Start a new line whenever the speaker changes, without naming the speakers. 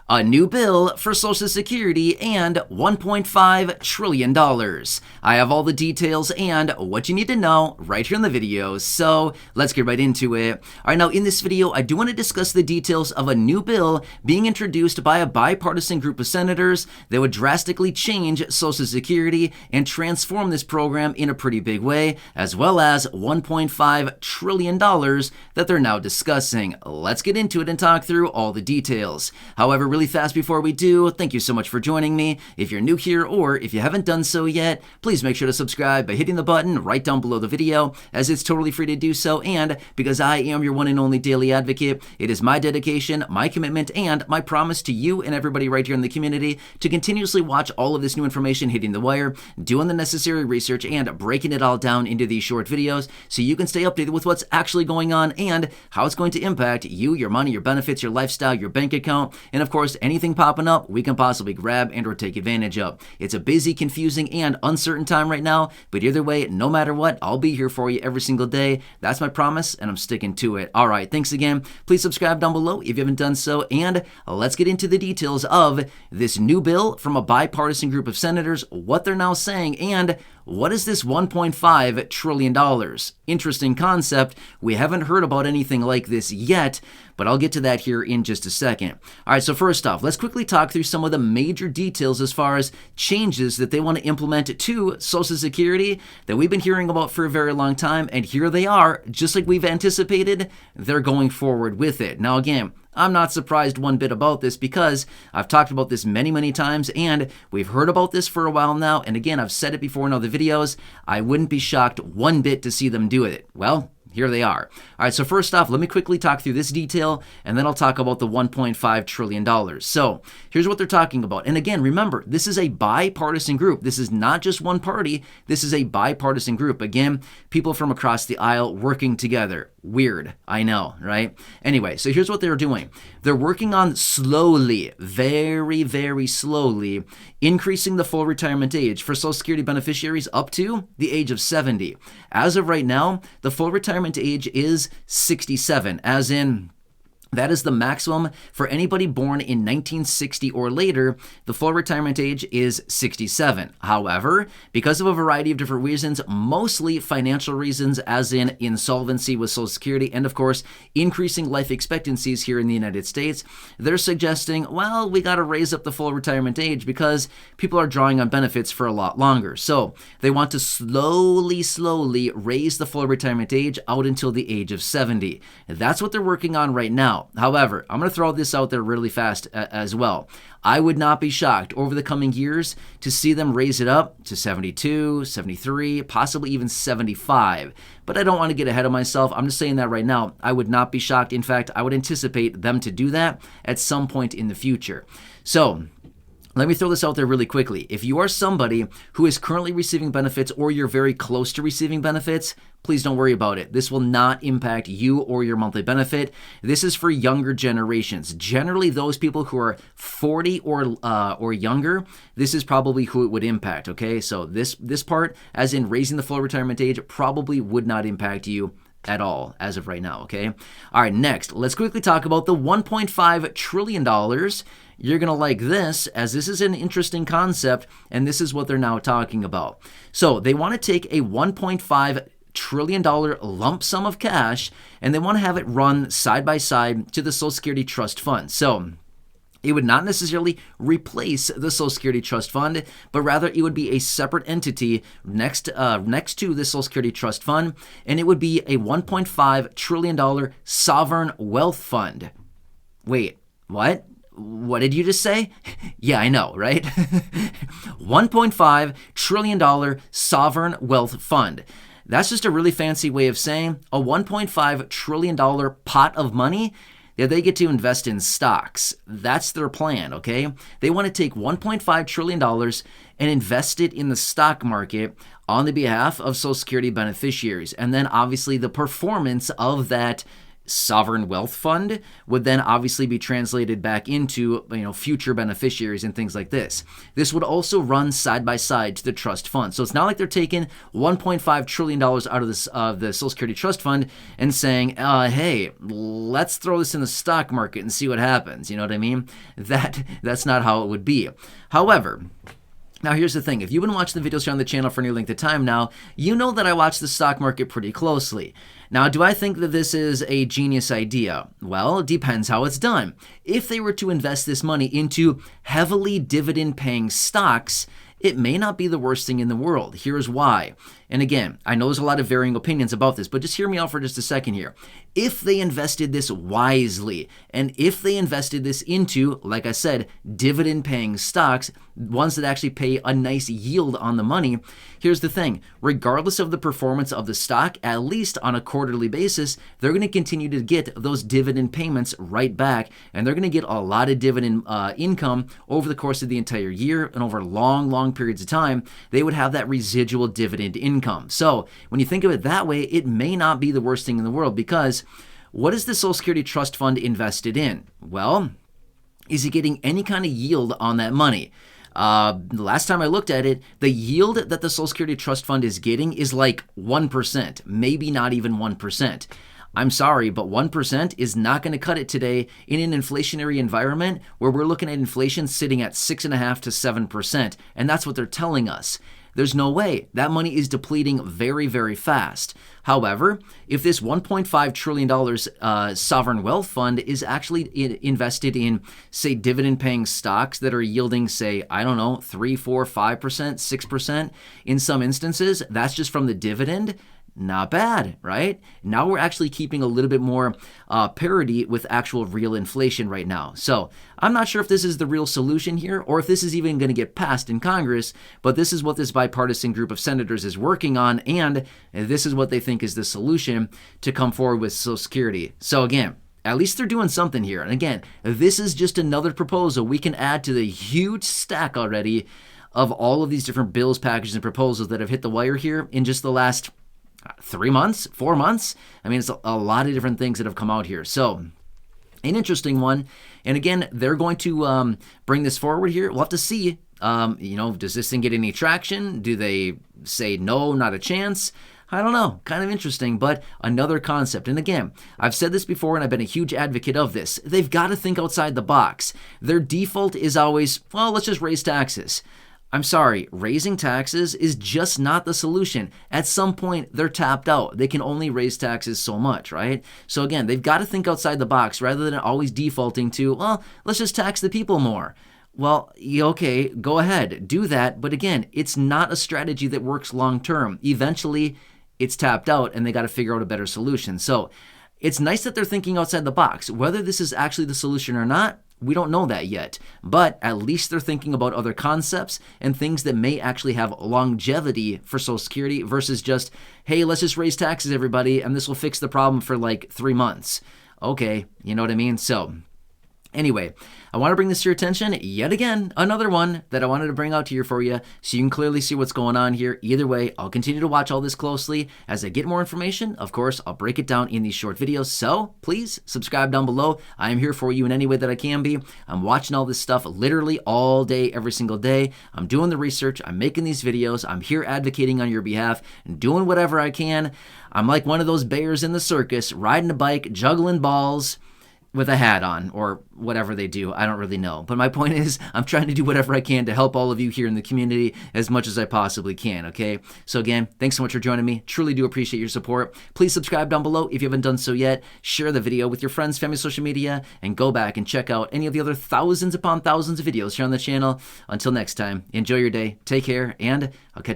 a new bill for Social Security, and $1.5 trillion. I have all the details and what you need to know right here in the video, so let's get right into it. All right, now in this video, I do want to discuss the details of a new bill being introduced by a bipartisan group of senators that would drastically change Social Security and transform this program in a pretty big way, as well as $1.5 trillion that they're now discussing. Let's get into it and talk through all the details. However, really fast before we do, thank you so much for joining me. If you're new here or if you haven't done so yet, please make sure to subscribe by hitting the button right down below the video, as it's totally free to do so. And because I am your one and only daily advocate, it is my dedication, my commitment, and my promise to you and everybody right here in the community to continuously watch all of this new information hitting the wire, doing the necessary research, and breaking it all down into these short videos so you can stay updated with what's actually going on and how it's going to impact you, your money, your benefits, your lifestyle, your bank account, and of course, anything popping up we can possibly grab and or take advantage of. It's a busy, confusing, and uncertain time right now, but either way, no matter what, I'll be here for you every single day. That's my promise, and I'm sticking to it. All right, thanks again. Please subscribe down below if you haven't done so, and let's get into the details of this new bill from a bipartisan group of senators, what they're now saying, and what is this $1.5 trillion? Interesting concept. We haven't heard about anything like this yet, but I'll get to that here in just a second. All right, so first off, let's quickly talk through some of the major details as far as changes that they want to implement to Social Security that we've been hearing about for a very long time, and here they are, just like we've anticipated, they're going forward with it. Now again, I'm not surprised one bit about this because I've talked about this many times and we've heard about this for a while now. And again, I've said it before in other videos. I wouldn't be shocked one bit to see them do it. Well, here they are. All right, so first off, let me quickly talk through this detail, and then I'll talk about the $1.5 trillion. So here's what they're talking about. And again, remember, this is a bipartisan group. This is not just one party. This is a bipartisan group. Again, people from across the aisle working together. Weird, I know, right? Anyway, so here's what they're doing. They're working on slowly, very slowly, increasing the full retirement age for Social Security beneficiaries up to the age of 70. As of right now, the full retirement age is 67, as in that is the maximum for anybody born in 1960 or later. The full retirement age is 67. However, because of a variety of different reasons, mostly financial reasons, as in insolvency with Social Security, and of course, increasing life expectancies here in the United States, they're suggesting, well, we got to raise up the full retirement age because people are drawing on benefits for a lot longer. So they want to slowly raise the full retirement age out until the age of 70. That's what they're working on right now. However, I'm going to throw this out there really fast as well. I would not be shocked over the coming years to see them raise it up to 72, 73, possibly even 75. But I don't want to get ahead of myself. I'm just saying that right now. I would not be shocked. In fact, I would anticipate them to do that at some point in the future. So let me throw this out there really quickly. If you are somebody who is currently receiving benefits or you're very close to receiving benefits, please don't worry about it. This will not impact you or your monthly benefit. This is for younger generations. Generally, those people who are 40 or younger, this is probably who it would impact, okay? So this part, as in raising the full retirement age, probably would not impact you at all as of right now, okay? All right, next, let's quickly talk about the $1.5 trillion. You're going to like this, as this is an interesting concept, and this is what they're now talking about. So they want to take a $1.5 trillion lump sum of cash, and they want to have it run side by side to the Social Security Trust Fund. So it would not necessarily replace the Social Security Trust Fund, but rather it would be a separate entity next to the Social Security Trust Fund, and it would be a $1.5 trillion sovereign wealth fund. Wait, what? What did you just say? Yeah, I know, right? $1.5 trillion sovereign wealth fund. That's just a really fancy way of saying a $1.5 trillion pot of money that they get to invest in stocks. That's their plan, okay? They want to take $1.5 trillion and invest it in the stock market on the behalf of Social Security beneficiaries. And then obviously the performance of that sovereign wealth fund would then obviously be translated back into future beneficiaries and things like this. This would also run side by side to the trust fund. So it's not like they're taking $1.5 trillion out of the Social Security Trust Fund and saying, hey, let's throw this in the stock market and see what happens. You know what I mean? That's not how it would be. However, now, here's the thing. If you've been watching the videos here on the channel for any length of time now, you know that I watch the stock market pretty closely. Now, do I think that this is a genius idea? Well, it depends how it's done. If they were to invest this money into heavily dividend-paying stocks, it may not be the worst thing in the world. Here's why. And again, I know there's a lot of varying opinions about this, but just hear me out for just a second here. If they invested this wisely, and if they invested this into, like I said, dividend-paying stocks, ones that actually pay a nice yield on the money, here's the thing. Regardless of the performance of the stock, at least on a quarterly basis, they're going to continue to get those dividend payments right back, and they're going to get a lot of dividend income over the course of the entire year and over long periods of time. They would have that residual dividend income. So when you think of it that way, it may not be the worst thing in the world, because what is the Social Security Trust Fund invested in? Well, is it getting any kind of yield on that money? The last time I looked at it, the yield that the Social Security Trust Fund is getting is like 1%, maybe not even 1%. I'm sorry, but 1% is not going to cut it today in an inflationary environment where we're looking at inflation sitting at 6.5% to 7%, and that's what they're telling us. There's no way. That money is depleting very fast. However, if this $1.5 trillion sovereign wealth fund is actually invested in, say, dividend-paying stocks that are yielding, say, I don't know, 3, 4, 5%, 6%, in some instances, that's just from the dividend. Not bad, right? Now we're actually keeping a little bit more parity with actual real inflation right now. So I'm not sure if this is the real solution here or if this is even going to get passed in Congress, but this is what this bipartisan group of senators is working on, and this is what they think is the solution to come forward with Social Security. So again, at least they're doing something here. And again, this is just another proposal we can add to the huge stack already of all of these different bills, packages, and proposals that have hit the wire here in just the last 3 months, 4 months. I mean, it's a lot of different things that have come out here. So an interesting one. And again, they're going to bring this forward here. We'll have to see, does this thing get any traction? Do they say, no, not a chance? I don't know. Kind of interesting, but another concept. And again, I've said this before, and I've been a huge advocate of this. They've got to think outside the box. Their default is always, well, let's just raise taxes. I'm sorry, raising taxes is just not the solution. At some point, they're tapped out. They can only raise taxes so much, right? So again, they've got to think outside the box rather than always defaulting to, well, let's just tax the people more. Well, okay, go ahead, do that. But again, it's not a strategy that works long term. Eventually, it's tapped out and they got to figure out a better solution. So it's nice that they're thinking outside the box. Whether this is actually the solution or not, we don't know that yet, but at least they're thinking about other concepts and things that may actually have longevity for Social Security versus just, hey, let's just raise taxes, everybody, and this will fix the problem for like 3 months. Okay, you know what I mean? So anyway, I want to bring this to your attention yet again, another one that I wanted to bring out here for you so you can clearly see what's going on here. Either way, I'll continue to watch all this closely. As I get more information, of course, I'll break it down in these short videos. So please subscribe down below. I am here for you in any way that I can be. I'm watching all this stuff literally all day, every single day. I'm doing the research. I'm making these videos. I'm here advocating on your behalf and doing whatever I can. I'm like one of those bears in the circus, riding a bike, juggling balls, with a hat on or whatever they do. I don't really know. But my point is, I'm trying to do whatever I can to help all of you here in the community as much as I possibly can, okay? So again, thanks so much for joining me. Truly do appreciate your support. Please subscribe down below if you haven't done so yet. Share the video with your friends, family, social media, and go back and check out any of the other thousands upon thousands of videos here on the channel. Until next time, enjoy your day, take care, and I'll catch you.